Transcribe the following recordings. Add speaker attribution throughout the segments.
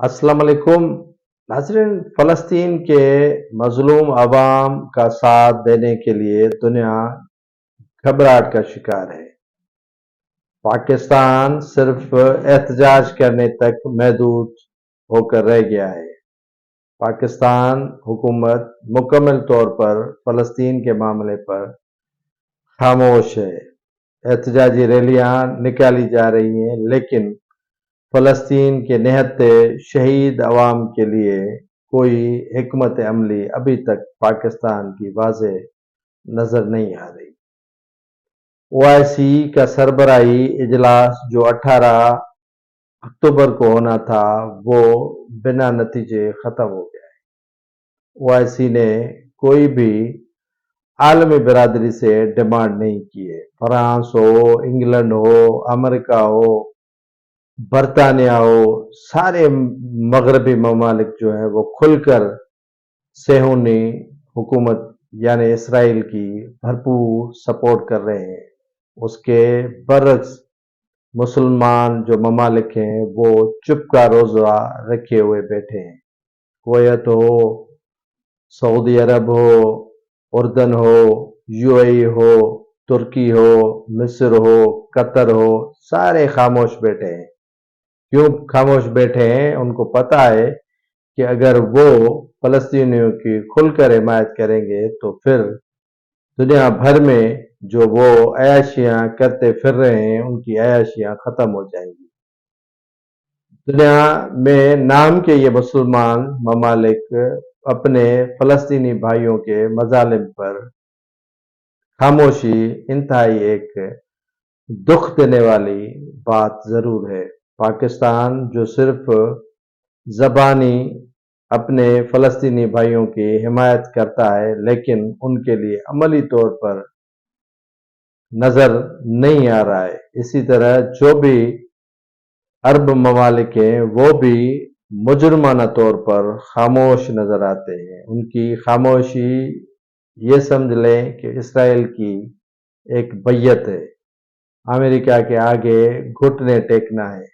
Speaker 1: अस्सलाम वालेकुम नाज़रीन। फ़लस्तीन के मज़लूम अवाम का साथ देने के लिए दुनिया घबराहट का शिकार है। पाकिस्तान सिर्फ एहतजाज करने तक महदूद होकर रह गया है। पाकिस्तान हुकूमत मुकम्मल तौर पर फ़लस्तीन के मामले पर खामोश है। एहतजाजी रैलियां निकाली जा रही हैं, लेकिन फ़लस्तीन के निहत्थे शहीद अवाम के लिए कोई हिकमत अमली अभी तक पाकिस्तान की वाज़ेह नज़र नहीं आ रही। ओआईसी का सरबराही इजलास जो 18 अक्टूबर को होना था, वो बिना नतीजे ख़त्म हो गया है। ओआईसी ने कोई भी आलमी बिरादरी से डिमांड नहीं की है। फ्रांस हो, इंग्लैंड हो, अमेरिका हो, बरतानिया हो, सारे मगरबी ममालिक जो हैं वो खुलकर सेहूनी हुकूमत यानी इसराइल की भरपूर सपोर्ट कर रहे हैं। उसके बरक्स मुसलमान जो ममालिक हैं वो चुप का रोज़ा रखे हुए बैठे हैं। कुवैत हो, सऊदी अरब हो, उर्दन हो, यूएई हो, तुर्की हो, मिस्र हो, कतर हो, सारे खामोश बैठे हैं। क्यों खामोश बैठे हैं? उनको पता है कि अगर वो फ़लस्तीनियों की खुलकर हिमायत करेंगे तो फिर दुनिया भर में जो वो अयाशियां करते फिर रहे हैं, उनकी अयाशियां ख़त्म हो जाएंगी। दुनिया में नाम के ये मुसलमान ममालिक अपने फ़लस्तीनी भाइयों के मजालिम पर खामोशी इंतहाई एक दुख देने वाली बात ज़रूर है। पाकिस्तान जो सिर्फ ज़बानी अपने फ़लस्तीनी भाइयों की हिमायत करता है, लेकिन उनके लिए अमली तौर पर नज़र नहीं आ रहा है। इसी तरह जो भी अरब ममालिक हैं वो भी मुजरमाना तौर पर खामोश नज़र आते हैं। उनकी खामोशी ये समझ लें कि इसराइल की एक बैयत है। अमेरिका के आगे घुटने टेकना है।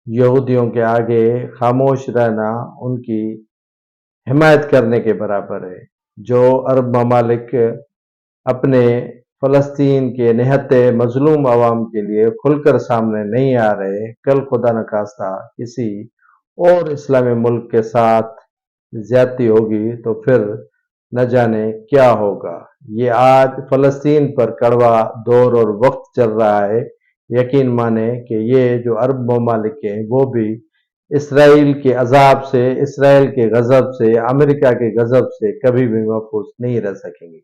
Speaker 1: यहूदियों के आगे खामोश रहना उनकी हिमायत करने के बराबर है। जो अरब ममालिक अपने फ़लस्तीन के निहत्थे मज़लूम अवाम के लिए खुलकर सामने नहीं आ रहे, कल खुदा न खास्ता किसी और इस्लामी मुल्क के साथ ज्यादती होगी तो फिर न जाने क्या होगा। ये आज फ़लस्तीन पर कड़वा दौर और वक्त चल रहा है। यकीन माने कि ये जो अरब ममालिक हैं वो भी इसराइल के अजाब से, इसराइल के गज़ब से, अमेरिका के गज़ब से कभी भी महफूज नहीं रह सकेंगे।